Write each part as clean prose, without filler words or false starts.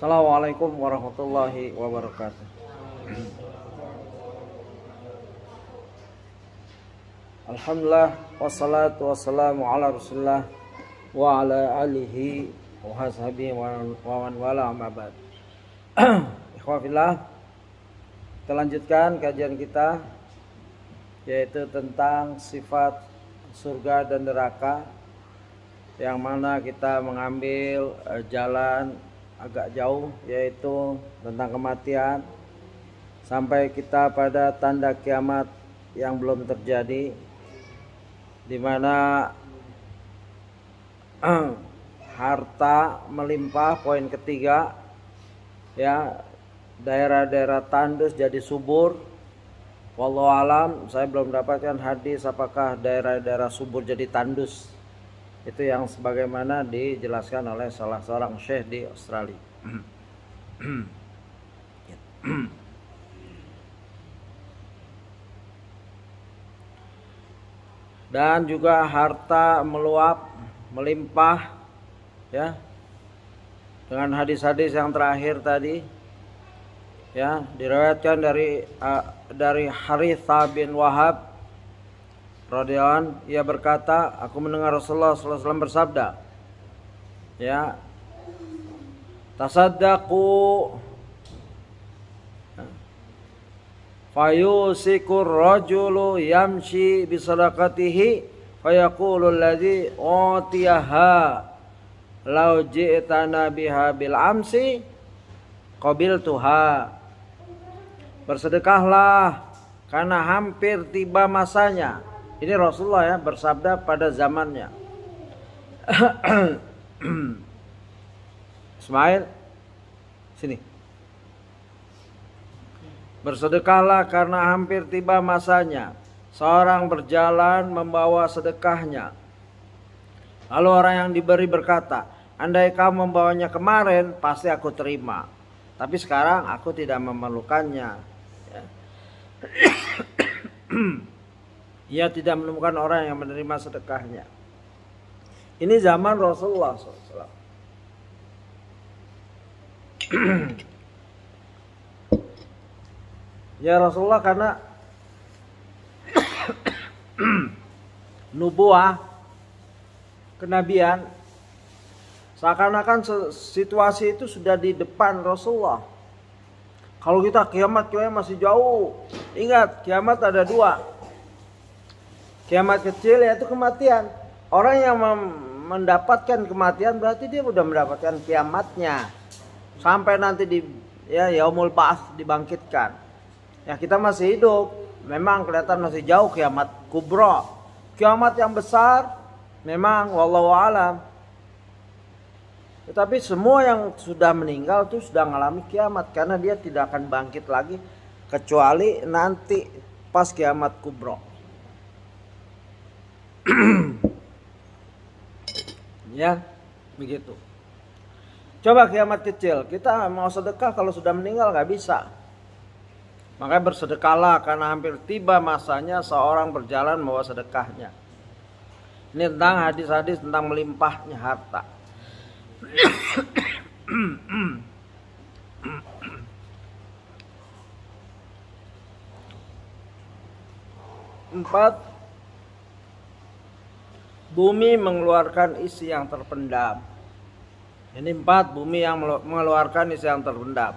Assalamualaikum warahmatullahi wabarakatuh. Alhamdulillah wassalatu wassalamu ala Rasulillah wa ala alihi wa sahbihi wa man wala amma ba'd. Ikhwafillah, kita lanjutkan kajian kita yaitu tentang sifat surga dan neraka, yang mana kita mengambil jalan agak jauh, yaitu tentang kematian, sampai kita pada tanda kiamat yang belum terjadi, di mana harta melimpah. Poin ketiga, ya, daerah-daerah tandus jadi subur. Wallahu alam, saya belum dapatkan hadis apakah daerah-daerah subur jadi tandus. Itu yang sebagaimana dijelaskan oleh salah seorang syekh di Australia. Dan juga harta meluap, melimpah, ya, dengan hadis-hadis yang terakhir tadi, ya, diriwayatkan dari Harithah bin Wahab radhiyallahu anhu, ia berkata, aku mendengar Rasulullah SAW bersabda, ya, tasaddaqu fayusikur rajulu yamshi bisadaqatihi fayaqulu alladhi utiyaha law ji'tana biha bil amsi qabiltuha. Bersedekahlah karena hampir tiba masanya. Ini Rasulullah, ya, bersabda pada zamannya. Ismail, sini. Bersedekahlah karena hampir tiba masanya. Seorang berjalan membawa sedekahnya. Lalu orang yang diberi berkata, andai kamu membawanya kemarin, pasti aku terima. Tapi sekarang aku tidak memerlukannya. Ya. Ia tidak menemukan orang yang menerima sedekahnya. Ini zaman Rasulullah SAW. Ya, Rasulullah karena nubuah, kenabian, seakan-akan situasi itu sudah di depan Rasulullah. Kalau kita kiamat masih jauh. Ingat, kiamat ada dua. Kiamat kecil yaitu kematian. Orang yang mendapatkan kematian berarti dia sudah mendapatkan kiamatnya. Sampai nanti yaumul ba'ats, dibangkitkan. Ya, kita masih hidup. Memang kelihatan masih jauh kiamat kubra. Kiamat yang besar memang wallahu alam. Tetapi semua yang sudah meninggal itu sudah mengalami kiamat, karena dia tidak akan bangkit lagi kecuali nanti pas kiamat kubra. Ya, begitu. Coba kiamat kecil, kita mau sedekah kalau sudah meninggal nggak bisa. Makanya bersedekahlah karena hampir tiba masanya seorang berjalan membawa sedekahnya. Ini tentang hadis-hadis tentang melimpahnya harta. Empat, bumi mengeluarkan isi yang terpendam. Ini empat, bumi yang mengeluarkan isi yang terpendam.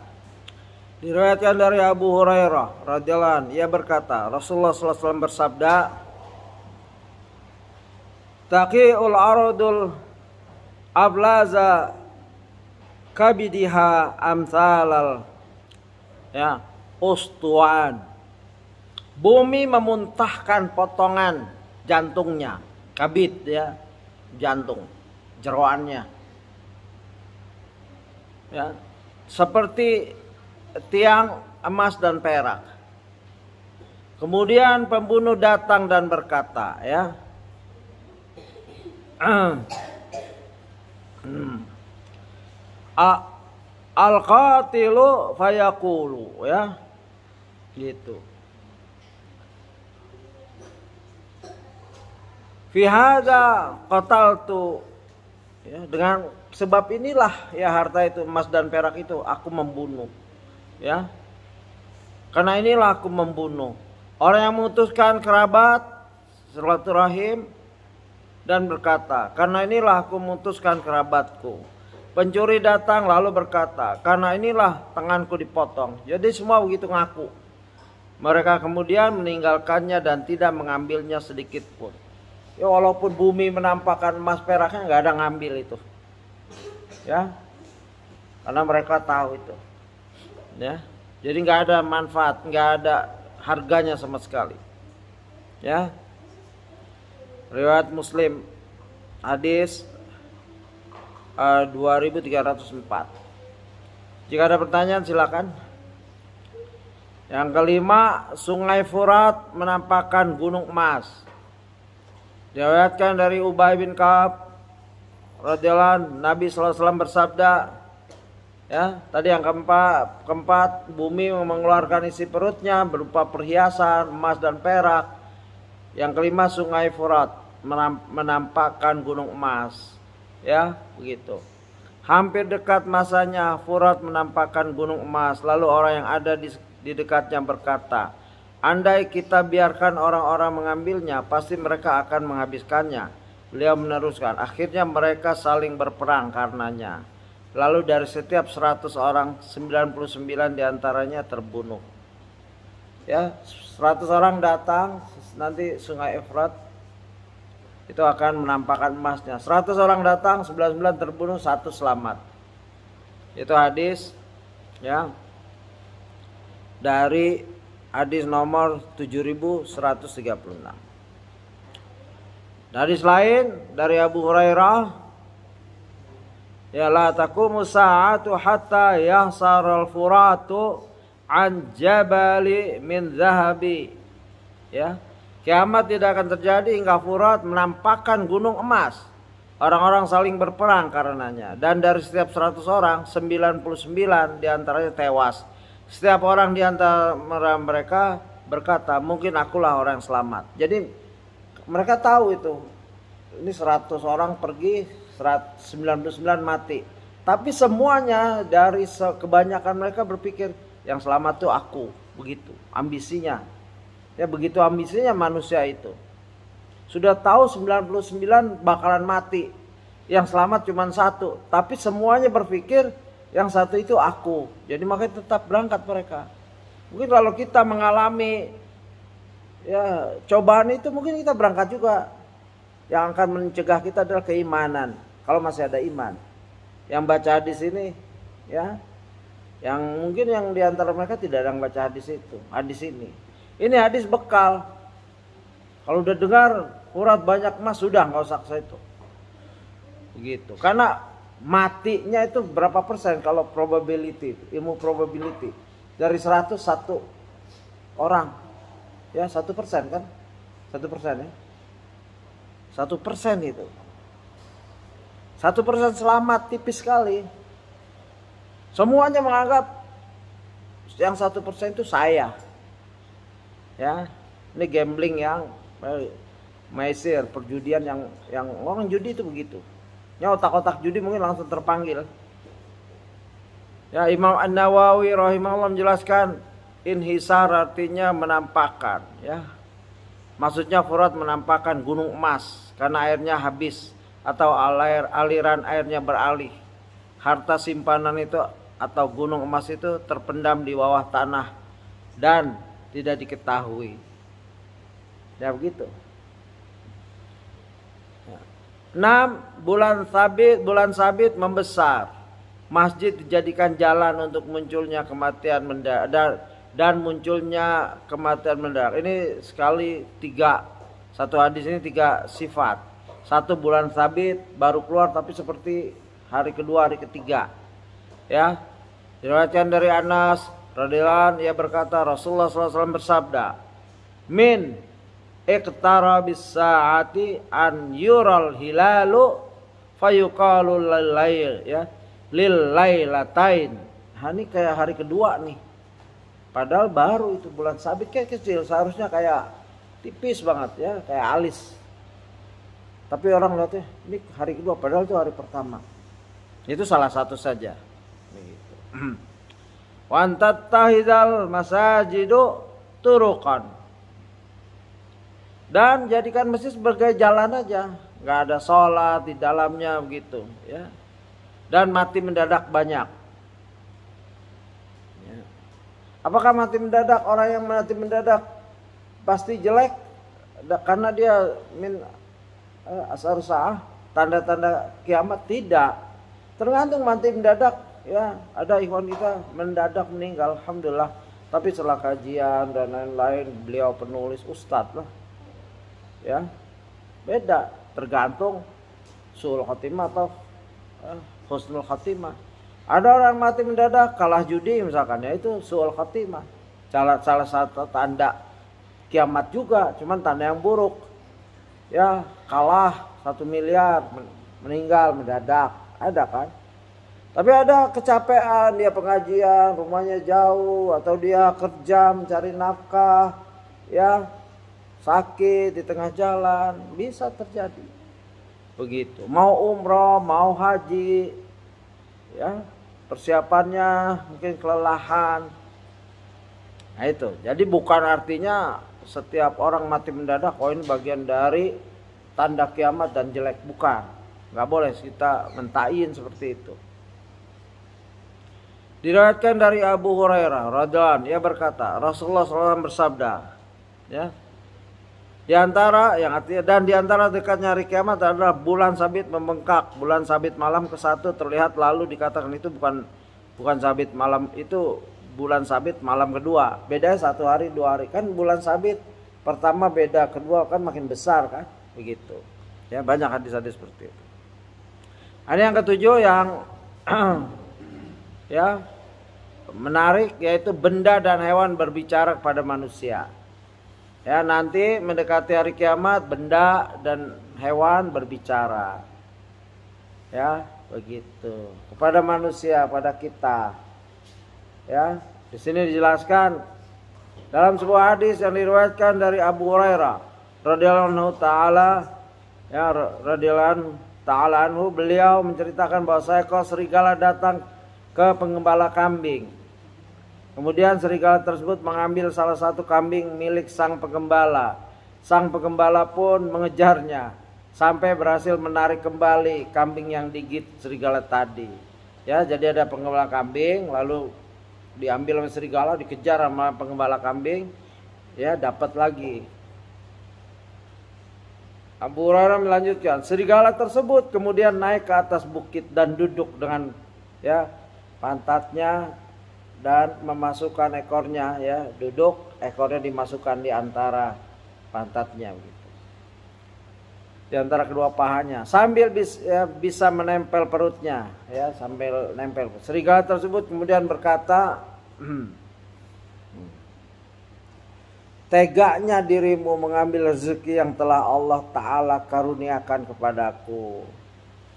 Diriwayatkan dari Abu Hurairah radhiyallahu anhu, ia berkata, Rasulullah SAW bersabda, taqi'ul aradul ablaza kabidiha amsalal, ya, ustuan. Bumi memuntahkan potongan jantungnya. Kabid, ya, jantung, jeroannya, ya, seperti tiang emas dan perak. Kemudian pembunuh datang dan berkata, ya, al-qatilu fayaqulu, ya, gitu. Fi hadza qataltu, ya, dengan sebab inilah ya harta itu, emas dan perak itu aku membunuh. Ya. Karena inilah aku membunuh. Orang yang memutuskan kerabat, silaturahim, dan berkata, karena inilah aku memutuskan kerabatku. Pencuri datang lalu berkata, karena inilah tanganku dipotong. Jadi semua begitu ngaku. Mereka kemudian meninggalkannya dan tidak mengambilnya sedikit pun. Ya walaupun bumi menampakkan emas peraknya, nggak ada ngambil itu. Ya, karena mereka tahu itu. Ya, jadi nggak ada manfaat, nggak ada harganya sama sekali. Ya, riwayat Muslim, hadis 2304. Jika ada pertanyaan silakan. Yang kelima, Sungai Furat menampakkan gunung emas. Diriwayatkan dari Ubay bin Ka'ab radhiyallahu anhu, Nabi SAW bersabda, ya, tadi yang keempat, bumi mengeluarkan isi perutnya berupa perhiasan emas dan perak. Yang kelima, Sungai Furat menampakkan gunung emas. Ya, begitu. Hampir dekat masanya Furat menampakkan gunung emas. Lalu orang yang ada di dekatnya berkata, andai kita biarkan orang-orang mengambilnya, pasti mereka akan menghabiskannya. Beliau meneruskan, akhirnya mereka saling berperang karenanya. Lalu dari setiap 100 orang, 99 diantaranya terbunuh. Ya, 100 orang datang, nanti Sungai Efrat itu akan menampakkan emasnya. 100 orang datang, 99 terbunuh, 1 selamat. Itu hadis, ya, dari hadis nomor 7136. Hadis lain dari Abu Hurairah, ya, la taqumu sa'atu hatta yahsaral furatu an jabali min zahabi. Ya, kiamat tidak akan terjadi hingga Furat menampakkan gunung emas. Orang-orang saling berperang karenanya. Dan dari setiap 100 orang, 99 diantaranya tewas. Setiap orang diantara mereka berkata, mungkin akulah orang yang selamat. Jadi mereka tahu itu. Ini 100 orang pergi, 99 mati. Tapi semuanya dari kebanyakan mereka berpikir, yang selamat tuh aku. Begitu ambisinya. Ya, begitu ambisinya manusia itu. Sudah tahu 99 bakalan mati. Yang selamat cuma 1. Tapi semuanya berpikir yang 1 itu aku. Jadi makanya tetap berangkat mereka. Mungkin kalau kita mengalami ya cobaan itu, mungkin kita berangkat juga. Yang akan mencegah kita adalah keimanan. Kalau masih ada iman. Yang baca hadis ini, ya, yang mungkin yang diantara mereka tidak ada yang baca hadis itu, hadis ini. Ini hadis bekal. Kalau udah dengar Furat banyak emas, sudah nggak usah ke situ. Begitu. Karena matinya itu berapa persen kalau probability, ilmu probability. Dari 100 1 orang. Ya, 1% kan? 1% ya. 1% itu. 1% selamat, tipis sekali. Semuanya menganggap yang 1% itu saya. Ya, ini gambling yang maisir, perjudian yang orang judi itu begitu. Ya, otak-otak judi mungkin langsung terpanggil. Ya, Imam An-Nawawi rahimahullah menjelaskan inhisar artinya menampakkan, ya. Maksudnya Furat menampakkan gunung emas karena airnya habis atau aliran airnya beralih. Harta simpanan itu atau gunung emas itu terpendam di bawah tanah dan tidak diketahui. Ya, begitu. 6. Bulan sabit membesar. Masjid dijadikan jalan untuk munculnya kematian mendadak dan munculnya kematian mendadak. Ini sekali 3. Satu hadis ini 3 sifat. 1, bulan sabit baru keluar tapi seperti hari kedua, hari ketiga. Ya. Diriwayatkan dari Anas radhiyallahu anhu, ia berkata, Rasulullah SAW bersabda, min iqtarabis saati an yural hilalu fayuqalu lillail, ya, lil lailatain. Ini kayak hari kedua nih. Padahal baru itu bulan sabit kayak kecil, seharusnya kayak tipis banget ya, kayak alis. Tapi orang lihatnya ini hari kedua, padahal itu hari pertama. Itu salah satu saja. Begitu. Wa tattahidal masajidu turuqan. Dan jadikan masjid sebagai jalan aja, nggak ada sholat di dalamnya begitu, ya. Dan mati mendadak banyak. Ya. Apakah mati mendadak, orang yang mati mendadak pasti jelek karena dia min asar sa'ah, tanda-tanda kiamat? Tidak. Tergantung mati mendadak, ya. Ada ikhwan kita mendadak meninggal, alhamdulillah. Tapi setelah kajian dan lain-lain, beliau penulis ustadz lah, ya. Beda, tergantung suul khotimah atau husnul khotimah. Ada orang mati mendadak kalah judi misalkan, ya itu suul khotimah. Salah satu tanda kiamat juga, cuman tanda yang buruk. Ya, kalah 1 miliar, meninggal mendadak, ada kan? Tapi ada kecapean, dia pengajian, rumahnya jauh, atau dia kerja mencari nafkah, ya, sakit di tengah jalan, bisa terjadi. Begitu. Mau umroh, mau haji, ya, persiapannya mungkin kelelahan. Nah itu. Jadi bukan artinya setiap orang mati mendadak, oh ini bagian dari tanda kiamat dan jelek, bukan. Nggak boleh kita mentain seperti itu. Diriwayatkan dari Abu Hurairah radhiyallahu anhu, ia berkata, Rasulullah SAW bersabda, ya, di antara yang artinya, dan di antara dekatnya hari kiamat adalah bulan sabit membengkak. Bulan sabit malam ke-1 terlihat, lalu dikatakan itu bukan sabit malam, itu bulan sabit malam kedua. Bedanya 1 hari 2 hari. Kan bulan sabit pertama beda, kedua kan makin besar kan, begitu. Ya, banyak hadis-hadis seperti itu. Ada yang ketujuh yang ya menarik, yaitu benda dan hewan berbicara kepada manusia. Ya, nanti mendekati hari kiamat, benda dan hewan berbicara. Ya, begitu. Kepada manusia, pada kita. Ya, di sini dijelaskan dalam sebuah hadis yang diriwayatkan dari Abu Hurairah radhiyallahu taala, ya, radhiyallahu taala anhu, beliau menceritakan bahwa seekor serigala datang ke penggembala kambing. Kemudian serigala tersebut mengambil salah satu kambing milik sang penggembala. Sang penggembala pun mengejarnya sampai berhasil menarik kembali kambing yang digigit serigala tadi. Ya, jadi ada penggembala kambing, lalu diambil oleh serigala, dikejar sama penggembala kambing, ya, dapat lagi. Abu Hurairah melanjutkan, serigala tersebut kemudian naik ke atas bukit dan duduk dengan, ya, pantatnya dan memasukkan ekornya, ya, duduk, ekornya dimasukkan di antara pantatnya gitu, di antara kedua pahanya, sambil bisa menempel perutnya, ya, sambil nempel. Serigala tersebut kemudian berkata, tegaknya dirimu mengambil rezeki yang telah Allah Ta'ala karuniakan kepadaku.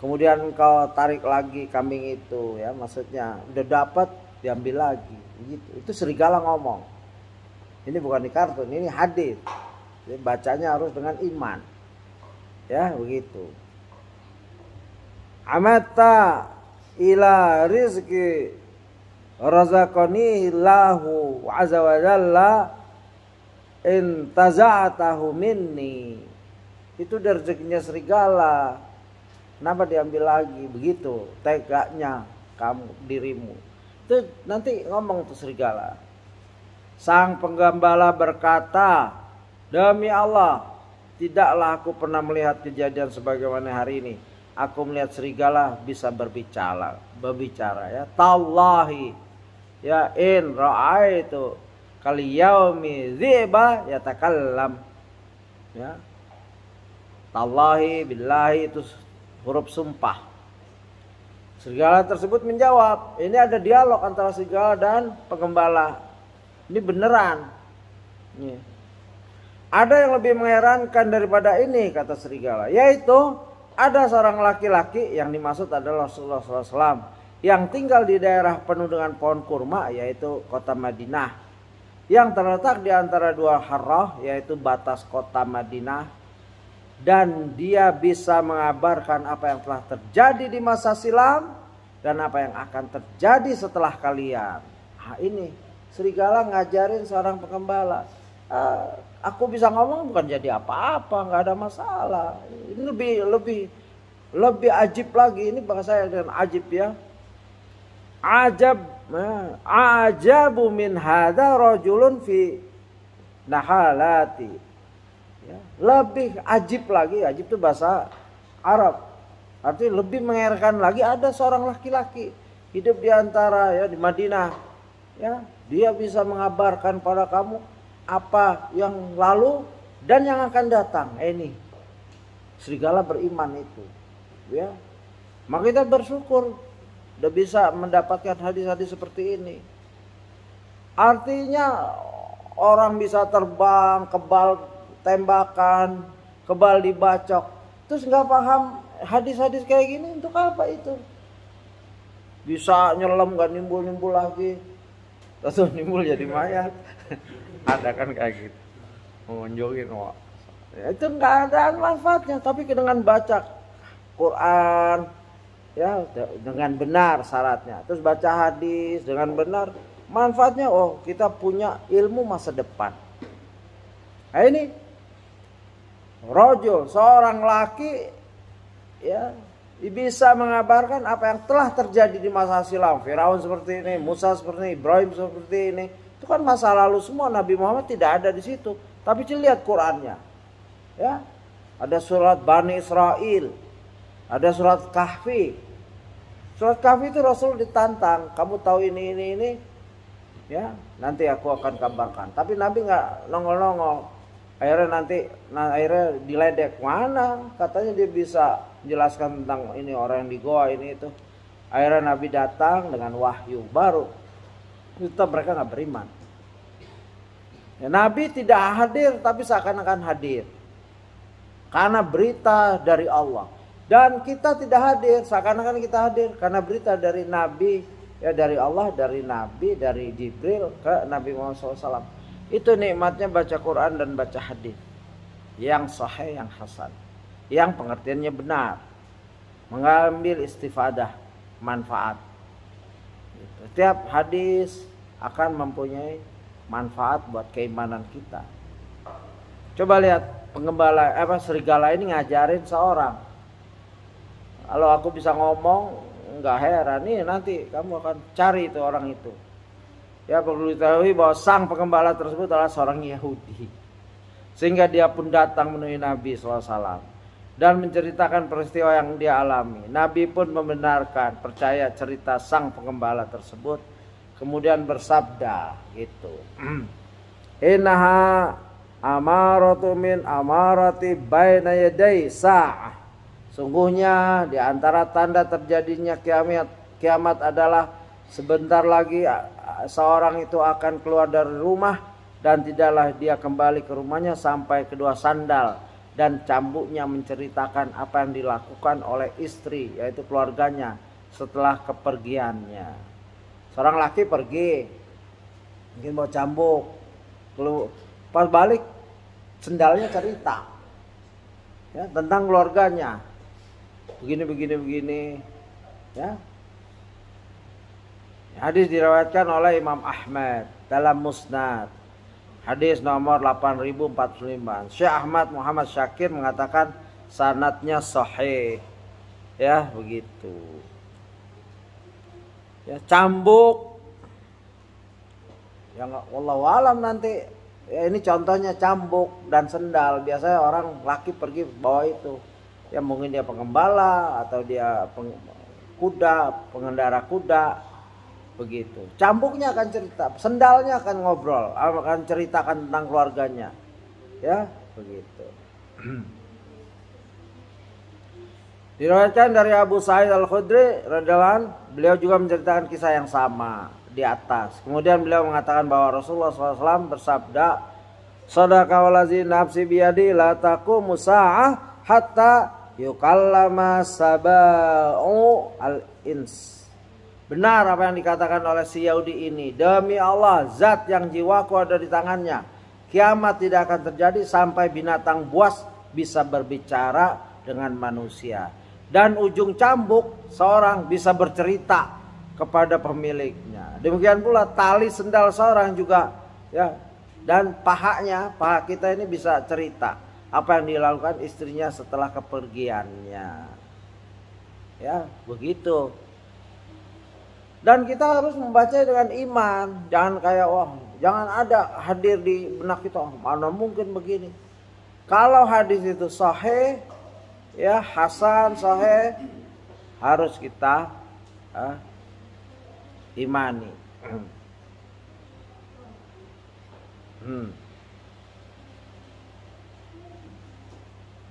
Kemudian engkau tarik lagi kambing itu, ya, maksudnya udah dapat diambil lagi, gitu. Itu serigala ngomong. Ini bukan di kartun, ini hadis. Jadi bacanya harus dengan iman, ya, begitu. Amata ila rizki razaqani lahu azza wa jalla intaza'atahu minni. Itu dari rezekinya serigala, kenapa diambil lagi? Begitu tegaknya kamu, dirimu. Itu nanti ngomong tuh serigala. Sang penggembala berkata, demi Allah, tidaklah aku pernah melihat kejadian sebagaimana hari ini. Aku melihat serigala bisa berbicara, ya. Tallahi, ya, in ra'aitu kal yaumi dhiba yatakallam, ya. Tallahi, billahi, itu huruf sumpah. Serigala tersebut menjawab, ini ada dialog antara serigala dan penggembala. Ini beneran. Ini. Ada yang lebih mengherankan daripada ini, kata serigala, yaitu ada seorang laki-laki yang dimaksud adalah Rasulullah SAW yang tinggal di daerah penuh dengan pohon kurma, yaitu kota Madinah, yang terletak di antara 2 harrah, yaitu batas kota Madinah, dan dia bisa mengabarkan apa yang telah terjadi di masa silam dan apa yang akan terjadi setelah kalian. Nah, ini serigala ngajarin seorang pengembala. Aku bisa ngomong bukan jadi apa-apa, nggak ada masalah. Ini lebih ajib lagi. Ini bahasa dengan ajib ya. Ajabu min hadza rajulun fi nahalati. Ya, lebih ajib lagi. Ajib itu bahasa Arab. Artinya lebih mengherankan lagi, ada seorang laki-laki hidup di antara ya di Madinah. Ya, dia bisa mengabarkan pada kamu apa yang lalu dan yang akan datang. Ini serigala beriman itu. Ya. Maka kita bersyukur udah bisa mendapatkan hadis-hadis seperti ini. Artinya orang bisa terbang, kebal tembakan, kebal dibacok, terus nggak paham hadis-hadis kayak gini untuk apa itu? Bisa nyelam nggak nimbul-nimbul lagi, terus nimbul jadi mayat. Ada kan kayak gitu, mengunjungin wah. Ya, itu nggak ada manfaatnya. Tapi dengan baca Quran ya dengan benar syaratnya, terus baca hadis dengan benar, manfaatnya kita punya ilmu masa depan. Nah ini rajul, seorang laki ya bisa mengabarkan apa yang telah terjadi di masa silam. Firaun seperti ini, Musa seperti ini, Ibrahim seperti ini. Itu kan masa lalu semua. Nabi Muhammad tidak ada di situ. Tapi lihat Qurannya. Ya, ada surat Bani Israel, ada surat Kahfi. Surat Kahfi itu Rasul ditantang, kamu tahu ini, ya nanti aku akan kabarkan. Tapi Nabi nggak nongol-nongol. Akhirnya diledek, mana katanya dia bisa menjelaskan tentang ini orang yang di goa ini itu. Akhirnya Nabi datang dengan wahyu baru. Tetap mereka nggak beriman. Ya, Nabi tidak hadir tapi seakan-akan hadir. Karena berita dari Allah. Dan kita tidak hadir seakan-akan kita hadir karena berita dari Nabi, ya dari Allah, dari Nabi, dari Jibril ke Nabi Muhammad SAW. Itu nikmatnya baca Quran dan baca hadis yang sahih, yang hasan, yang pengertiannya benar, mengambil istifadah, manfaat. Setiap hadis akan mempunyai manfaat buat keimanan kita. Coba lihat pengembala serigala ini ngajarin seorang. Kalau aku bisa ngomong, nggak heran nih nanti kamu akan cari itu orang itu. Ya perlu diketahui bahwa sang pengembala tersebut adalah seorang Yahudi. Sehingga dia pun datang menemui Nabi SAW. Dan menceritakan peristiwa yang dia alami. Nabi pun membenarkan, percaya cerita sang pengembala tersebut. Kemudian bersabda gitu. Innaha amaratu min amarati baina yaday sa'ah. Sungguhnya di antara tanda terjadinya kiamat adalah sebentar lagi seorang itu akan keluar dari rumah dan tidaklah dia kembali ke rumahnya sampai kedua sandal dan cambuknya menceritakan apa yang dilakukan oleh istri yaitu keluarganya setelah kepergiannya. Seorang laki pergi mungkin bawa cambuk, pas balik sendalnya cerita ya tentang keluarganya. Begini ya. Hadis diriwayatkan oleh Imam Ahmad dalam Musnad. Hadis nomor 8045. Syekh Ahmad Muhammad Syakir mengatakan sanadnya sahih. Ya, begitu. Ya, cambuk. Ya wallahu alam nanti. Ya, ini contohnya cambuk dan sendal. Biasanya orang laki pergi bawa itu. Ya mungkin dia pengembala atau dia pengendara kuda. Begitu. Cambuknya akan cerita, sendalnya akan ngobrol, akan ceritakan tentang keluarganya. Ya, begitu. Diriwayatkan dari Abu Sa'id Al-Khudri radhiyallahu anhu, beliau juga menceritakan kisah yang sama di atas. Kemudian beliau mengatakan bahwa Rasulullah SAW bersabda, "Shadaqa wallazi nafsi biyadi la taqumu sa'ah hatta yukallama sabau al-ins." Benar apa yang dikatakan oleh si Yahudi ini. Demi Allah, zat yang jiwaku ada di tangannya. Kiamat tidak akan terjadi sampai binatang buas bisa berbicara dengan manusia. Dan ujung cambuk seorang bisa bercerita kepada pemiliknya. Demikian pula tali sendal seorang juga, ya. Dan paha kita ini bisa cerita apa yang dilakukan istrinya setelah kepergiannya. Ya, begitu. Dan kita harus membaca dengan iman. Jangan kayak jangan ada hadir di benak kita, mana mungkin begini. Kalau hadis itu sahih, ya hasan sahih, harus kita imani.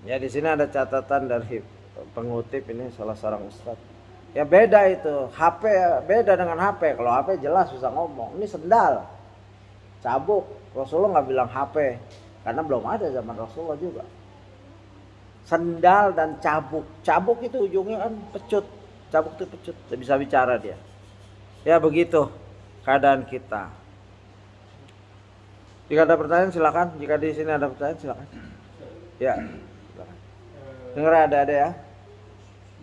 Ya di sini ada catatan dari pengutip, ini salah seorang ustadz. Ya beda itu, HP beda dengan HP. Kalau HP jelas bisa ngomong. Ini sendal, cabuk. Rasulullah nggak bilang HP, karena belum ada zaman Rasulullah juga. Sendal dan cabuk. Cabuk itu ujungnya kan pecut. Cabuk itu pecut, bisa bicara dia. Ya begitu keadaan kita. Jika ada pertanyaan silakan. Jika di sini ada pertanyaan silakan. Ya, silakan. Dengar ada ya.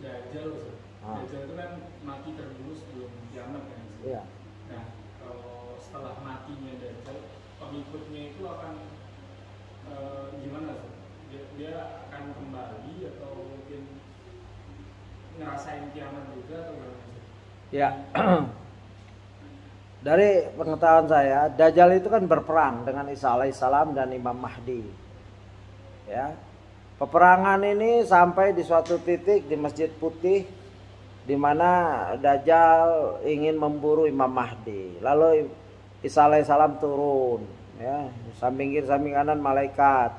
Dajjal itu kan mati terdulu sebelum kiamat kan. Iya. Nah, kalau setelah matinya Dajjal, pengikutnya itu akan gimana? Dia akan kembali atau mungkin ngerasain kiamat juga atau gimana? Ya. Dari pengetahuan saya, Dajjal itu kan berperang dengan Isa alaihissalam dan Imam Mahdi. Ya. Peperangan ini sampai di suatu titik di Masjid Putih, di mana Dajjal ingin memburu Imam Mahdi. Lalu Isa alaihissalam turun, ya, samping kiri samping kanan malaikat,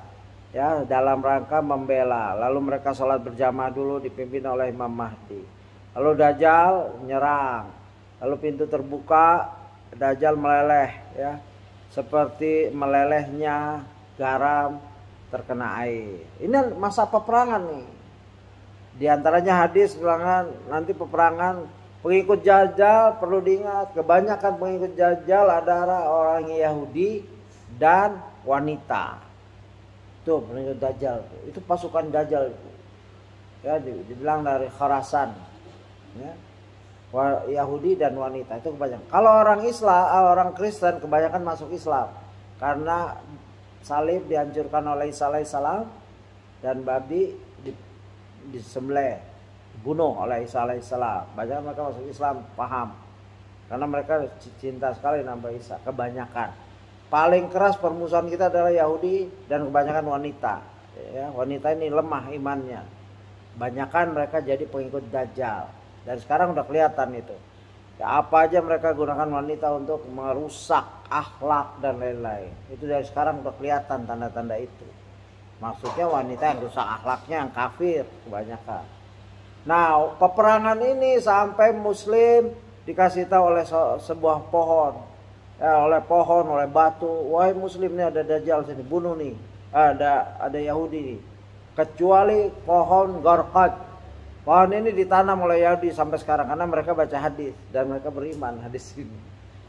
ya, dalam rangka membela. Lalu mereka sholat berjamaah dulu dipimpin oleh Imam Mahdi. Lalu Dajjal nyerang. Lalu pintu terbuka, Dajjal meleleh, ya, seperti melelehnya garam terkena air. Ini masa peperangan nih. Di antaranya hadis bilangan nanti peperangan pengikut Dajjal, perlu diingat kebanyakan pengikut Dajjal adalah orang Yahudi dan wanita. Tuh pengikut Dajjal, itu pasukan Dajjal itu. Ya, dibilang dari Khurasan, ya. Yahudi dan wanita itu kebanyakan. Kalau orang Islam, orang Kristen kebanyakan masuk Islam karena salib dihancurkan oleh Isa alaihissalam dan babi disembelih, dibunuh oleh Isa alaihissalam. Banyak mereka masuk Islam, paham, karena mereka cinta sekali nama Isa. Kebanyakan paling keras permusuhan kita adalah Yahudi dan kebanyakan wanita, ya, wanita ini lemah imannya. Banyakan mereka jadi pengikut Dajjal. Dan sekarang udah kelihatan itu. Ya, apa aja mereka gunakan wanita untuk merusak akhlak dan lain-lain. Itu dari sekarang udah kelihatan tanda-tanda itu. Maksudnya wanita yang rusak akhlaknya, yang kafir kebanyakan. Nah, peperangan ini sampai Muslim dikasih tahu oleh sebuah pohon, ya, oleh batu. Wahai Muslim, ini ada Dajjal sini, bunuh nih. Ada Yahudi nih. Kecuali pohon Garqad. Pohon ini ditanam oleh Yahudi sampai sekarang karena mereka baca hadis dan mereka beriman hadis ini.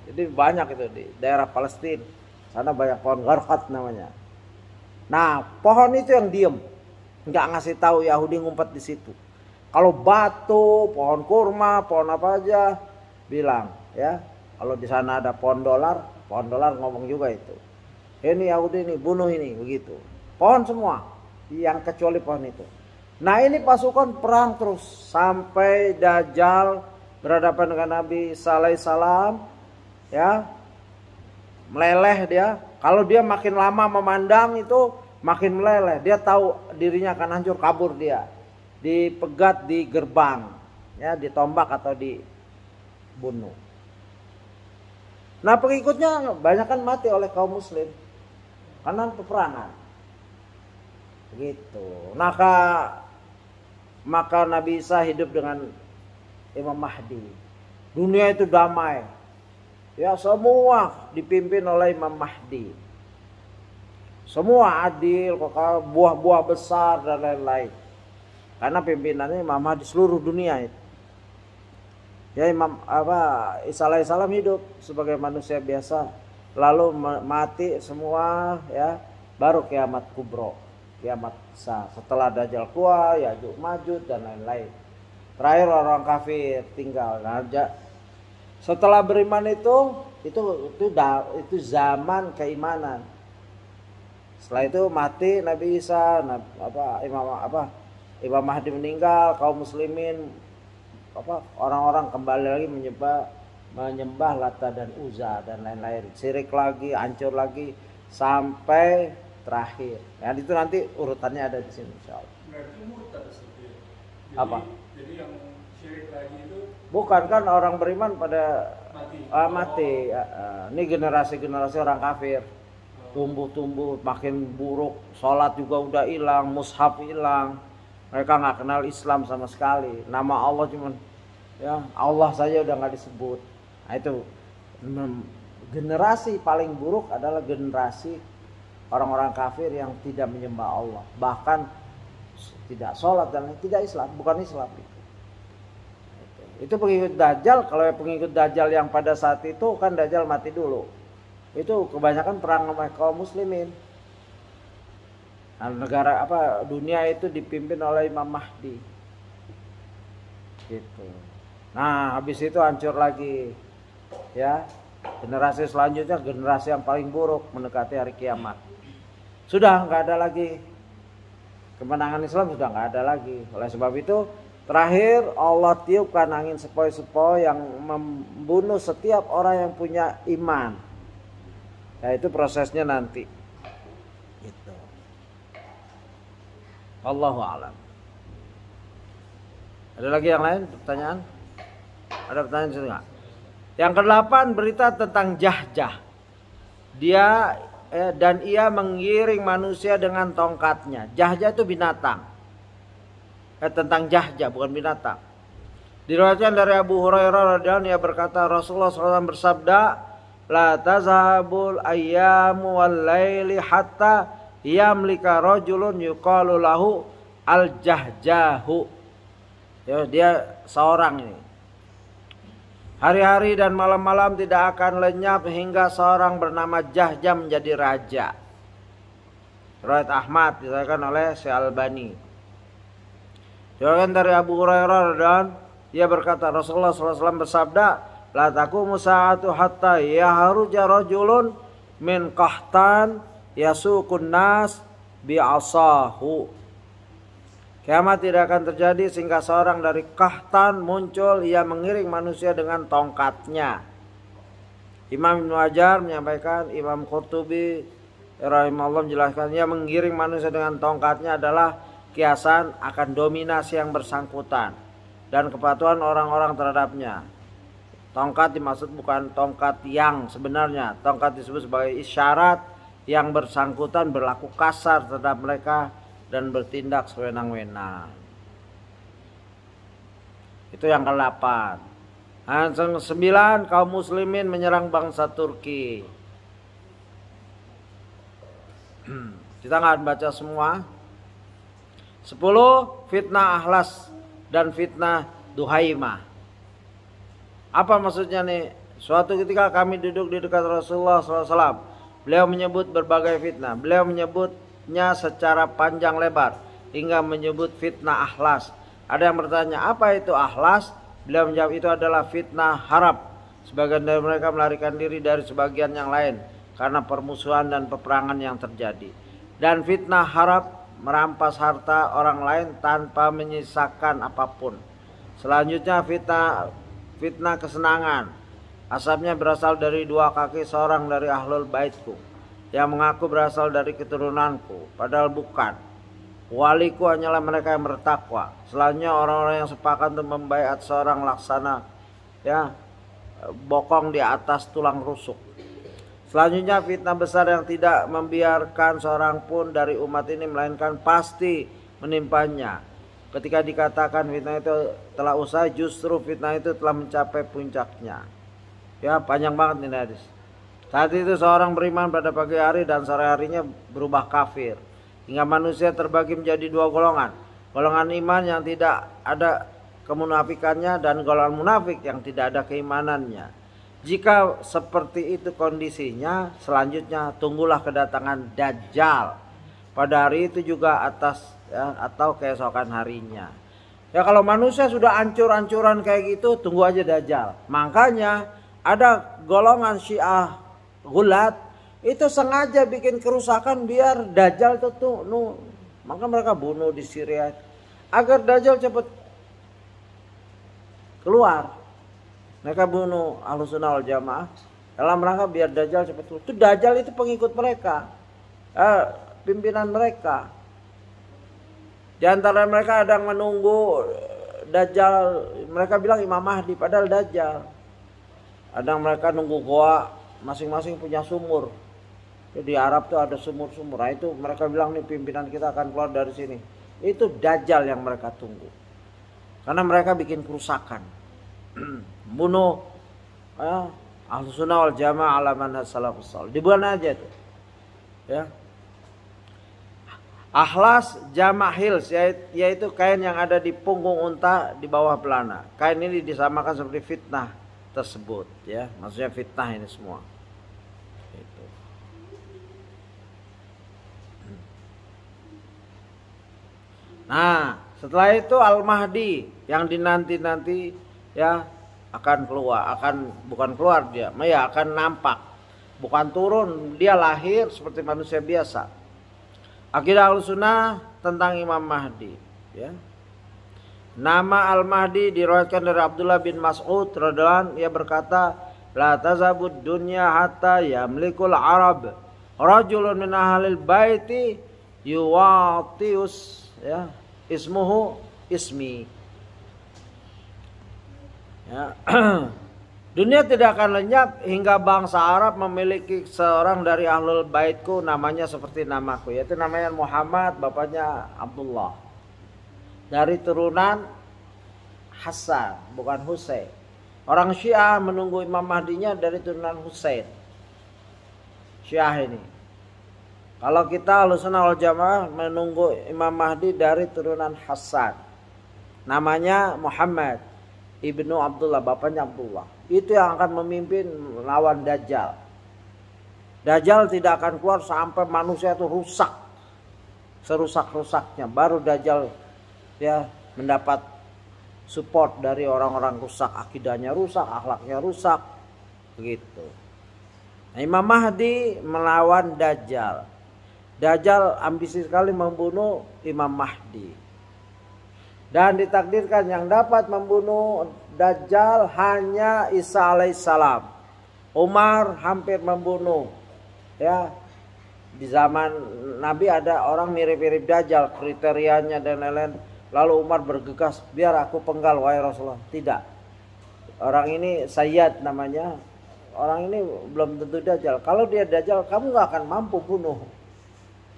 Jadi banyak itu di daerah Palestina. Sana banyak pohon Garqad namanya. Nah, pohon itu yang diem, nggak ngasih tahu Yahudi ngumpet di situ. Kalau batu, pohon kurma, pohon apa aja bilang, ya. Kalau di sana ada pohon dolar ngomong juga itu. Ini Yahudi ini bunuh ini begitu. Pohon semua, yang kecuali pohon itu. Nah, ini pasukan perang terus sampai Dajjal berhadapan dengan Nabi Isa alaihissalam, ya, meleleh dia. Kalau dia makin lama memandang itu makin meleleh. Dia tahu dirinya akan hancur, kabur dia, dipegat di gerbang, ya, ditombak atau dibunuh. Nah, pengikutnya banyak kan mati oleh kaum Muslim karena peperangan. Begitu. Maka Nabi Isa hidup dengan Imam Mahdi. Dunia itu damai. Ya, semua dipimpin oleh Imam Mahdi. Semua adil, buah-buah besar dan lain-lain. Karena pimpinannya Imam Mahdi seluruh dunia itu. Ya, Isa alaihissalam hidup sebagai manusia biasa, lalu mati semua, ya, baru kiamat kubro. kiamat sah. Setelah Dajjal keluar, Ya'juj Ma'juj dan lain-lain. Terakhir orang kafir tinggal. Nah, setelah beriman itu zaman keimanan. Setelah itu mati Nabi Isa, Imam Mahdi meninggal, kaum muslimin orang-orang kembali lagi menyembah Lata dan Uzza dan lain-lain. Syirik lagi, hancur lagi sampai terakhir. Ya itu nanti urutannya ada di sini insyaallah. Berarti murtad seperti apa? Jadi yang syirik lagi itu bukan kan orang beriman pada mati. Ini generasi-generasi orang kafir. Tumbuh makin buruk, sholat juga udah hilang, mushaf hilang. Mereka nggak kenal Islam sama sekali. Nama Allah cuman ya Allah saja udah nggak disebut. Nah itu generasi paling buruk adalah generasi orang-orang kafir yang tidak menyembah Allah, bahkan tidak sholat dan tidak Islam, bukan Islam itu. Itu pengikut Dajjal. Kalau pengikut Dajjal yang pada saat itu kan Dajjal mati dulu. Itu kebanyakan perang sama kaum muslimin. Nah, negara dunia itu dipimpin oleh Imam Mahdi. Gitu. Nah, habis itu hancur lagi. Ya. Generasi selanjutnya generasi yang paling buruk mendekati hari kiamat. Sudah nggak ada lagi. Kemenangan Islam sudah nggak ada lagi. Oleh sebab itu terakhir Allah tiupkan angin sepoi-sepoi yang membunuh setiap orang yang punya iman. Ya itu prosesnya nanti. Gitu. Allahu a'lam. Ada lagi yang lain pertanyaan? Ada pertanyaan situ enggak? Yang ke-8 berita tentang Jahjah. Dia dan ia mengiring manusia dengan tongkatnya. Jahjah itu binatang. Tentang Jahjah bukan binatang. Diriwayatkan dari Abu Hurairah radhiyallahu anhu, ia berkata Rasulullah SAW bersabda, la tazhabul ayyamu wal laili hatta yamlika rajulun yuqalu lahu al-Jahjahu. Ya, dia seorang ini. Hari-hari dan malam-malam tidak akan lenyap hingga seorang bernama Jahjah menjadi raja. Riwayat Ahmad diriwayatkan oleh Syekh Albani. Diriwayatkan dari Abu Hurairah dan ia berkata Rasulullah SAW bersabda, la taqumu sa'atu hatta yahruja rajulun min qahtan yasuqun nas bi'asahu. Kiamat tidak akan terjadi sehingga seorang dari Qahtan muncul, ia mengiring manusia dengan tongkatnya. Imam Ibnu Hajar menyampaikan, Imam Qurtubi rahimahullah menjelaskan, ia mengiring manusia dengan tongkatnya adalah kiasan akan dominasi yang bersangkutan dan kepatuhan orang-orang terhadapnya. Tongkat dimaksud bukan tongkat yang sebenarnya. Tongkat disebut sebagai isyarat yang bersangkutan berlaku kasar terhadap mereka dan bertindak sewenang-wenang. Itu yang ke-8. Yang ke-9, kaum muslimin menyerang bangsa Turki. Kita nggak baca semua. 10, fitnah Ahlas dan fitnah Duhaimah. Apa maksudnya nih? Suatu ketika kami duduk di dekat Rasulullah SAW. Beliau menyebut berbagai fitnah. Beliau menyebutnya secara panjang lebar hingga menyebut fitnah Ahlas. Ada yang bertanya, apa itu Ahlas? Beliau menjawab, itu adalah fitnah harab. Sebagian dari mereka melarikan diri dari sebagian yang lain karena permusuhan dan peperangan yang terjadi. Dan fitnah harab merampas harta orang lain tanpa menyisakan apapun. Selanjutnya fitnah kesenangan. Asapnya berasal dari 2 kaki seorang dari ahlul baitku yang mengaku berasal dari keturunanku, padahal bukan. Waliku hanyalah mereka yang bertakwa. Selanjutnya orang-orang yang sepakat untuk membaiat seorang laksana bokong di atas tulang rusuk. Selanjutnya fitnah besar yang tidak membiarkan seorang pun dari umat ini melainkan pasti menimpanya. Ketika dikatakan fitnah itu telah usai, justru fitnah itu telah mencapai puncaknya. Ya, panjang banget nih hadis. Saat itu seorang beriman pada pagi hari dan sore harinya berubah kafir, hingga manusia terbagi menjadi 2 golongan. Golongan iman yang tidak ada kemunafikannya dan golongan munafik yang tidak ada keimanannya. Jika seperti itu kondisinya, selanjutnya tunggulah kedatangan Dajjal. pada hari itu juga atas ya, atau keesokan harinya. Ya kalau manusia sudah ancur-ancuran kayak gitu, tunggu aja Dajjal. Makanya ada golongan Syiah Ghulat itu sengaja bikin kerusakan biar Dajjal tuh maka mereka bunuh di Syria agar Dajjal cepat keluar. Mereka bunuh Ahlussunnah wal Jamaah dalam rangka biar Dajjal cepat keluar. Itu Dajjal itu pengikut mereka, pimpinan mereka. Di antara mereka ada yang menunggu Dajjal, mereka bilang Imam Mahdi padahal Dajjal. Ada yang mereka nunggu goa, masing-masing punya sumur. Di Arab tuh ada sumur-sumur. Nah itu mereka bilang nih pimpinan kita akan keluar dari sini. Itu Dajjal yang mereka tunggu. Karena mereka bikin kerusakan. Bunuh Ahlussunnah wal Jamaah ala manhaj salafus salih. Dibuang aja tuh. Ya. Ahlas jamak hils, yaitu kain yang ada di punggung unta di bawah pelana. Kain ini disamakan seperti fitnah tersebut, ya. Maksudnya fitnah ini semua. Itu. Nah, setelah itu Al-Mahdi yang dinanti-nanti ya akan keluar, bukan keluar dia, ya akan nampak. Bukan turun, dia lahir seperti manusia biasa. Akidah Ahlussunnah tentang Imam Mahdi, ya. Nama Al-Mahdi diriwayatkan dari Abdullah bin Mas'ud radhiyallahu anhu, ia berkata, la tazabud dunya hatta yamlikul Arab rajulun min ahlil baiti yuwatius, ya, ismuhu ismi. Ya. Dunia tidak akan lenyap hingga bangsa Arab memiliki seorang dari ahlul baitku namanya seperti namaku, yaitu namanya Muhammad, bapaknya Abdullah. Dari turunan Hasan, bukan Husain. Orang Syiah menunggu Imam Mahdinya dari turunan Husain. Syiah ini. Kalau kita Ahlussunnah wal Jamaah menunggu Imam Mahdi dari turunan Hasan. Namanya Muhammad ibnu Abdullah, bapaknya Abdullah. Itu yang akan memimpin lawan Dajjal. Dajjal tidak akan keluar sampai manusia itu rusak, serusak-rusaknya. Baru Dajjal ya mendapat support dari orang-orang rusak, akidahnya rusak, akhlaknya rusak, begitu. Nah, Imam Mahdi melawan Dajjal. Dajjal ambisi sekali membunuh Imam Mahdi. Dan ditakdirkan yang dapat membunuh Dajjal hanya Isa alaihissalam. Umar hampir membunuh. Ya, di zaman Nabi ada orang mirip-mirip Dajjal, kriterianya dan lain-lain. Lalu Umar bergegas, biar aku penggal wahai Rasulullah. Tidak. Orang ini Sayyad namanya. Orang ini belum tentu Dajjal. Kalau dia Dajjal, kamu gak akan mampu bunuh.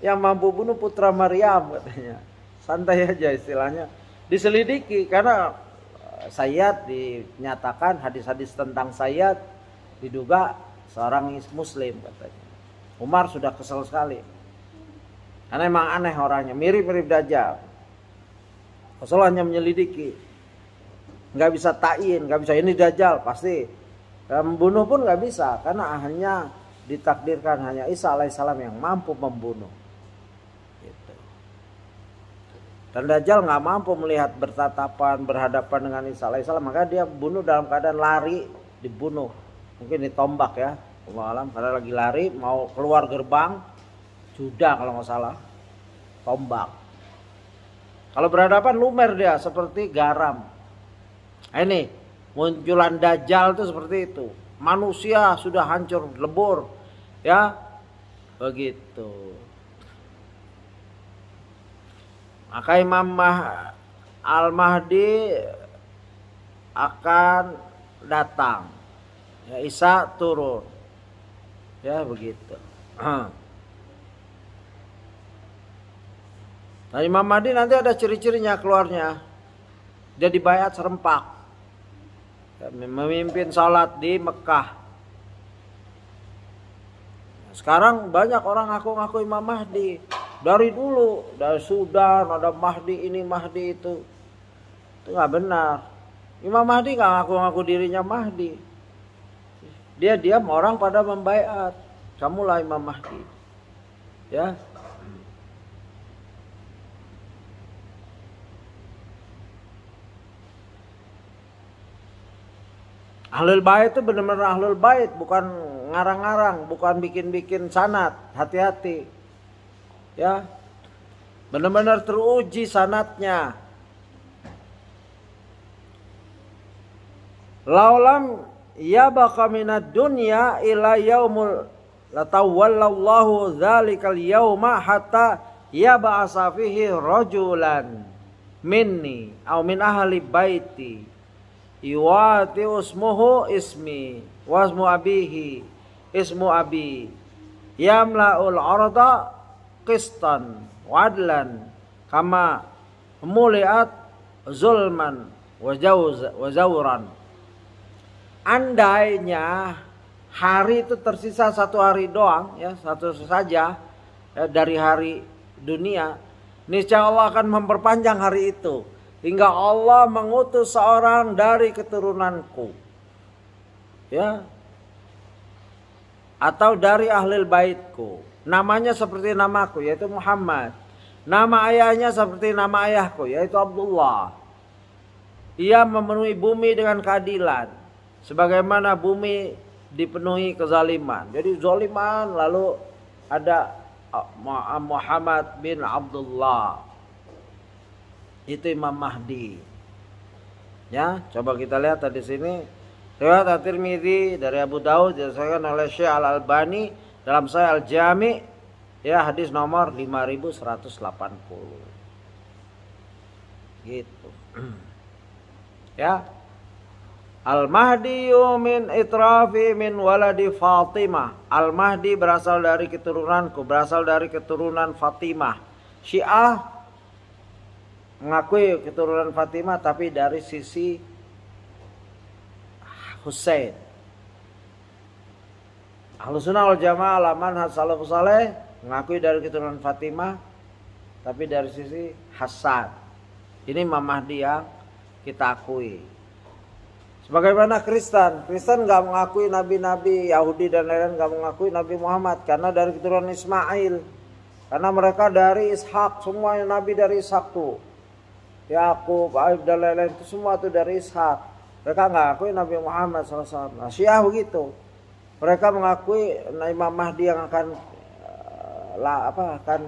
Yang mampu bunuh putra Maryam katanya. Santai aja istilahnya. Diselidiki karena Sayyad dinyatakan hadis-hadis tentang Sayyad diduga seorang muslim katanya. Umar sudah kesel sekali. Karena emang aneh orangnya, mirip-mirip Dajjal. Rasulullah hanya menyelidiki. Nggak bisa ta'in, nggak bisa ini Dajjal pasti. Membunuh pun nggak bisa karena hanya ditakdirkan hanya Isa alaihissalam yang mampu membunuh. Dan Dajjal nggak mampu melihat bertatapan, berhadapan dengan Isa alaihissalam, maka dia bunuh dalam keadaan lari, dibunuh. Mungkin ditombak ya, Wallahualam, karena lagi lari mau keluar gerbang, sudah kalau nggak salah, tombak. Kalau berhadapan lumer dia seperti garam. Nah, ini munculan Dajjal itu seperti itu. Manusia sudah hancur lebur, ya begitu. Maka Imam Al-Mahdi akan datang. Ya, Isa turun. Ya begitu. Nah, Imam Mahdi nanti ada ciri-cirinya keluarnya. Dia dibayat serempak. Ya, memimpin salat di Mekah. Sekarang banyak orang ngaku-ngaku Imam Mahdi. Dari dulu, dari Sudan ada Mahdi ini, Mahdi itu. Itu nggak benar. Imam Mahdi nggak ngaku-ngaku dirinya Mahdi. Dia diam, orang pada membaiat. Kamulah Imam Mahdi. Ya. Ahlul bait itu benar-benar ahlul bait, bukan ngarang-ngarang, bukan bikin-bikin sanad. Hati-hati. Ya. Benar-benar teruji sanadnya. Laulam yabqa minad dunya ila yaumul latawallallahu dzalikal yauma hatta yab'asa fihi rajulan minni aw min ahli baiti yuwati ismuhu ismi wasmu abihi ismu abi yamla'ul arda qistan wadlan kama muliat zulman wa zawran. Andainya hari itu tersisa satu hari doang, ya satu saja ya, dari hari dunia, niscaya Allah akan memperpanjang hari itu hingga Allah mengutus seorang dari keturunanku, ya, atau dari ahlul baitku, namanya seperti namaku yaitu Muhammad, nama ayahnya seperti nama ayahku yaitu Abdullah. Ia memenuhi bumi dengan keadilan sebagaimana bumi dipenuhi kezaliman. Jadi zaliman, lalu ada Muhammad bin Abdullah, itu Imam Mahdi. Ya, coba kita lihat tadi sini riwayat At-Tirmidzi dari Abu Daud disahkan oleh Syekh Al-Albani dalam Sahih Al-Jami', ya, hadis nomor 5180. Gitu. Ya. Al-Mahdi min itrafi min waladi Fatimah. Al-Mahdi berasal dari keturunanku, berasal dari keturunan Fatimah. Syiah mengakui keturunan Fatimah tapi dari sisi Husain. Ahlus Sunnah wal Jamaah ala manhaj salafus saleh mengakui dari keturunan Fatimah tapi dari sisi Hasan. Ini Imam Mahdi yang kita akui. Sebagaimana Kristen nggak mengakui nabi-nabi, Yahudi dan lain-lain nggak mengakui Nabi Muhammad karena dari keturunan Ismail. Karena mereka dari Ishak, semuanya nabi dari Ishak tuh. Yakub, Aib dan lain-lain itu semua tuh dari Ishak. Mereka nggak akui Nabi Muhammad SAW. Nah, Syiah begitu. Mereka mengakui Imam Mahdi yang akan akan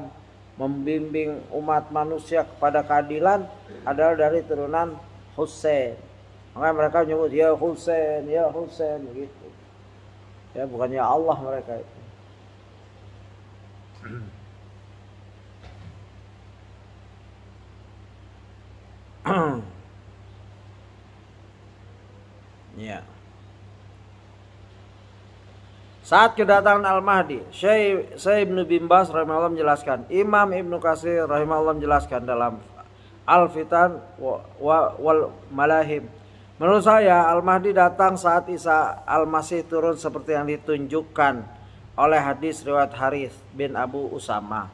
membimbing umat manusia kepada keadilan adalah dari turunan Husain. Makanya mereka nyebut ya Husain begitu. Ya, bukannya Allah mereka itu. Ya. Saat kedatangan Al-Mahdi, Syekh Ibnu bin Baz rahimahullah menjelaskan, Imam Ibnu Katsir rahimahullah menjelaskan dalam Al-Fitan wal Malahim. Menurut saya Al-Mahdi datang saat Isa Al-Masih turun seperti yang ditunjukkan oleh hadis riwayat Harits bin Abu Usama.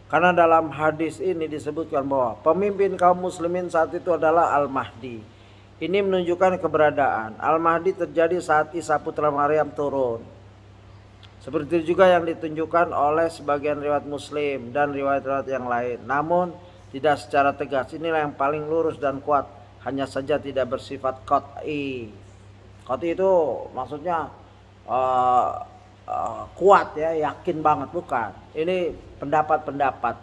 Karena dalam hadis ini disebutkan bahwa pemimpin kaum muslimin saat itu adalah Al-Mahdi. Ini menunjukkan keberadaan Al-Mahdi terjadi saat Isa putra Maryam turun. Seperti itu juga yang ditunjukkan oleh sebagian riwayat Muslim dan riwayat-riwayat yang lain. Namun tidak secara tegas. Inilah yang paling lurus dan kuat. Hanya saja tidak bersifat qat'i. Qat'i itu maksudnya kuat ya, yakin banget, bukan. Ini pendapat-pendapat.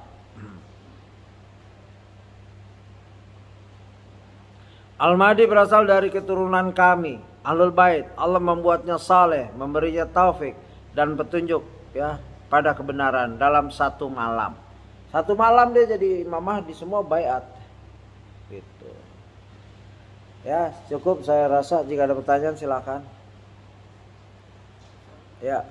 Al-Mahdi berasal dari keturunan kami, Ahlul Bait. Allah membuatnya saleh, memberinya taufik dan petunjuk ya pada kebenaran dalam satu malam. Satu malam dia jadi Imam Mahdi, semua baiat. Gitu. Ya, cukup saya rasa. Jika ada pertanyaan silakan. Ya.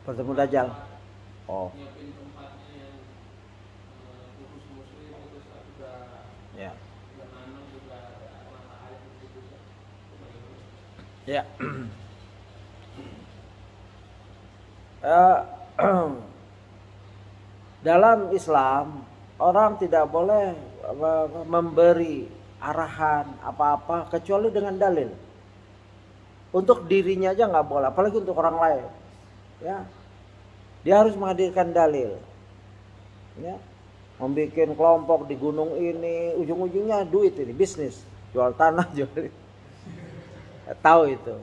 Bertemu Dajjal. Oh. Ya. Ya. Dalam Islam orang tidak boleh memberi arahan apa-apa kecuali dengan dalil. Untuk dirinya aja nggak boleh, apalagi untuk orang lain. Ya, dia harus menghadirkan dalil. Ya, membuat kelompok di gunung ini, ujung-ujungnya duit ini, bisnis, jual tanah, jual. Tahu itu.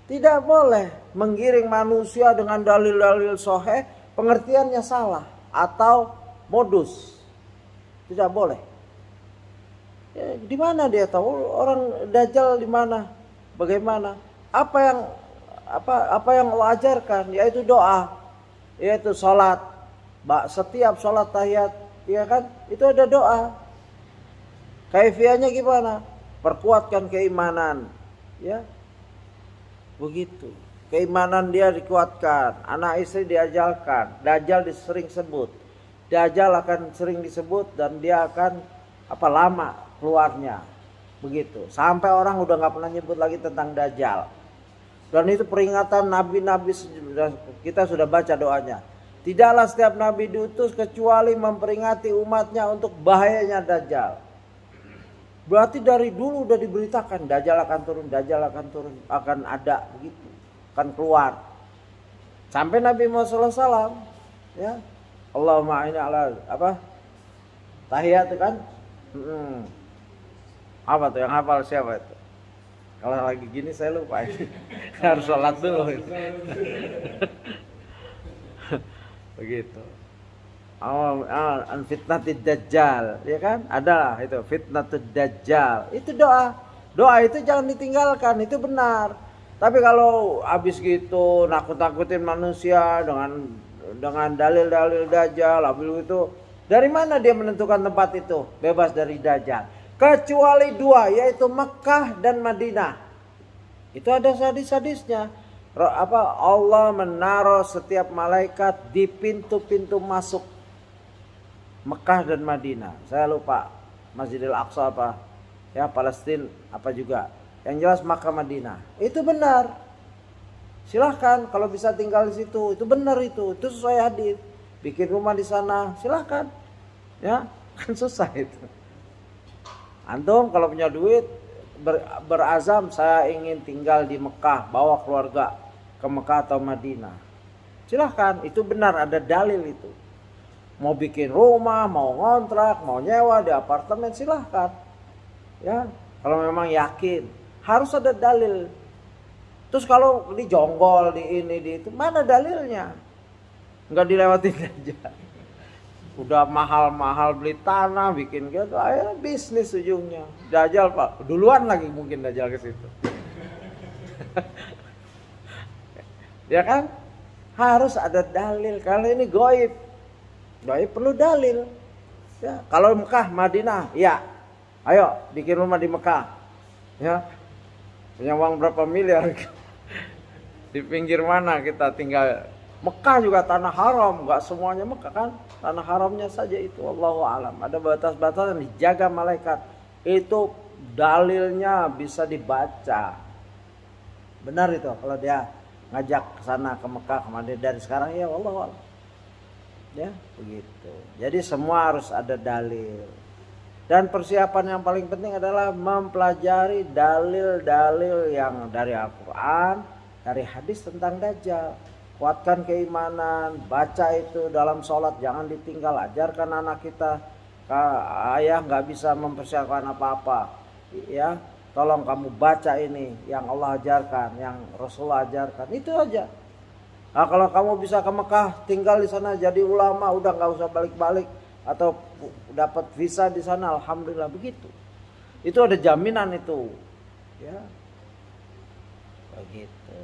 Tidak boleh menggiring manusia dengan dalil-dalil sahih, pengertiannya salah atau modus. Tidak boleh. Ya, di mana dia tahu orang Dajjal di mana? Bagaimana? Apa yang Allah ajarkan, yaitu doa, yaitu salat. Setiap salat tahiyat, ya kan? Itu ada doa. Kaifiahnya gimana? Perkuatkan keimanan, ya. Begitu. Keimanan dia dikuatkan, anak istri diajalkan, Dajjal sering sebut. Dajjal akan sering disebut dan dia akan lama keluarnya. Begitu. Sampai orang udah nggak pernah nyebut lagi tentang Dajjal. Dan itu peringatan nabi-nabi, kita sudah baca doanya. Tidaklah setiap nabi diutus kecuali memperingati umatnya untuk bahayanya Dajjal. Berarti dari dulu udah diberitakan Dajjal akan turun, Dajjal akan turun, akan ada begitu, akan keluar. Sampai Nabi Muhammad SAW, ya, Allahumma inni ala tahiyat itu kan, apa tuh yang hafal siapa itu? Kalau lagi gini saya lupa ini. Harus sholat dulu. Begitu. An fitnatid dajjal, ya kan? Ada itu fitnatud dajjal. Itu doa. Doa itu jangan ditinggalkan, itu benar. Tapi kalau habis gitu nakut-nakutin manusia dengan dalil-dalil dajjal, habis itu dari mana dia menentukan tempat itu bebas dari dajjal? Kecuali dua, yaitu Mekah dan Madinah. Itu ada hadis-hadisnya. Allah menaruh setiap malaikat di pintu-pintu masuk Mekah dan Madinah. Saya lupa Masjidil Aqsa apa, ya Palestina apa juga. Yang jelas Makkah Madinah. Itu benar. Silahkan kalau bisa tinggal di situ, itu benar itu sesuai hadis. Bikin rumah di sana, silahkan. Ya, kan susah itu. Antum kalau punya duit berazam saya ingin tinggal di Mekah, bawa keluarga ke Mekah atau Madinah. Silahkan, itu benar, ada dalil itu. Mau bikin rumah, mau ngontrak, mau nyewa di apartemen, silahkan. Ya, kalau memang yakin, harus ada dalil. Terus kalau di jonggol, di ini, di itu, mana dalilnya? Enggak dilewatin aja. Udah mahal-mahal beli tanah, bikin gitu, akhirnya bisnis ujungnya. Dajjal Pak, duluan lagi mungkin Dajjal ke situ. Ya kan? Harus ada dalil, karena ini gaib. Gaib perlu dalil. Ya, kalau Mekah, Madinah, ya. Ayo bikin rumah di Mekah. Ya. Punya uang berapa miliar? Di pinggir mana kita tinggal? Mekah juga tanah haram, enggak semuanya Mekah kan? Tanah haramnya saja itu, wallahu alam. Ada batas-batasan dijaga malaikat. Itu dalilnya bisa dibaca. Benar itu kalau dia ngajak ke sana ke Mekah kemana dari sekarang, ya wallahu alam. Ya, begitu. Jadi semua harus ada dalil. Dan persiapan yang paling penting adalah mempelajari dalil-dalil yang dari Al-Qur'an, dari hadis tentang Dajjal. Kuatkan keimanan, baca itu dalam sholat, jangan ditinggal, ajarkan anak kita. Ayah nggak bisa mempersiapkan apa-apa, ya tolong kamu baca ini yang Allah ajarkan, yang Rasulullah ajarkan, itu aja. Nah, kalau kamu bisa ke Mekah, tinggal di sana jadi ulama, udah nggak usah balik-balik atau dapat visa di sana, alhamdulillah begitu. Itu ada jaminan itu, ya begitu.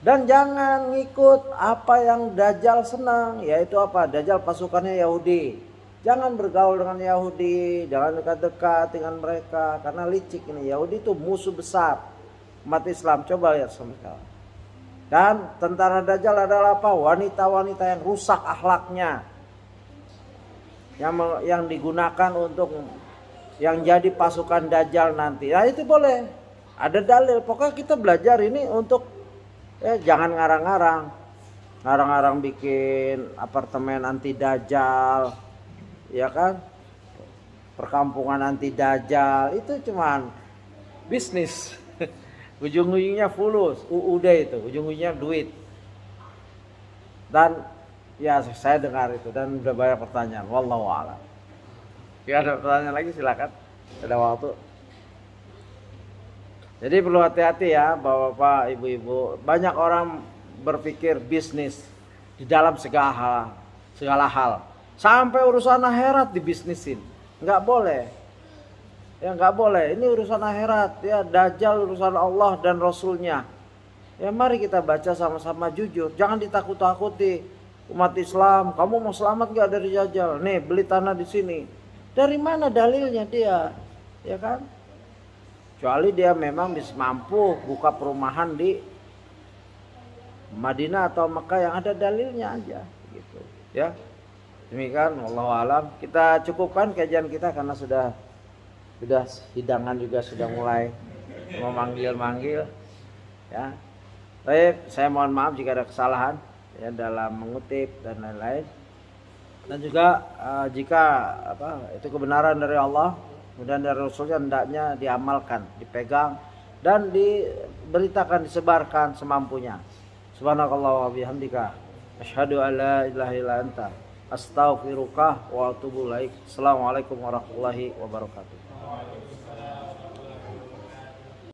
Dan jangan ngikut apa yang Dajjal senang, yaitu apa? Dajjal pasukannya Yahudi. Jangan bergaul dengan Yahudi, jangan dekat-dekat dengan mereka, karena licik ini. Yahudi itu musuh besar umat Islam. Coba lihat sama sekali. Dan tentara Dajjal adalah apa? Wanita-wanita yang rusak akhlaknya, yang digunakan untuk yang jadi pasukan Dajjal nanti. Nah itu boleh, ada dalil. Pokoknya kita belajar ini untuk jangan ngarang-ngarang bikin apartemen anti Dajjal, ya kan, perkampungan anti Dajjal, itu cuman bisnis. Ujung-ujungnya fulus, udah itu ujung-ujungnya duit. Dan Ya, saya dengar itu dan udah banyak pertanyaan. Wallahu a'lam. Ya, ada pertanyaan lagi silakan. Ada waktu. Jadi perlu hati-hati ya, Bapak, Ibu-ibu. Banyak orang berpikir bisnis di dalam segala hal. Sampai urusan akhirat dibisnisin. Nggak boleh. Ya nggak boleh. Ini urusan akhirat. Ya, Dajjal urusan Allah dan Rasulnya. Ya mari kita baca sama-sama jujur. Jangan ditakut-takuti umat Islam. Kamu mau selamat nggak dari Dajjal? Nih beli tanah di sini. Dari mana dalilnya dia? Ya kan? Kecuali dia memang bisa mampu buka perumahan di Madinah atau Mekah yang ada dalilnya aja gitu ya. Demikian wallahu alam. Kita cukupkan kajian kita karena sudah hidangan juga sudah mulai memanggil-manggil ya. Baik, saya mohon maaf jika ada kesalahan ya dalam mengutip dan lain-lain. Dan juga jika itu kebenaran dari Allah kemudian dari Rasulnya hendaknya diamalkan, dipegang dan diberitakan, disebarkan semampunya. Subhanakallah wa bihamdika asyhadu an la ilaha illa anta astaghfiruka wa atubu ilaik. Assalamualaikum warahmatullahi wabarakatuh.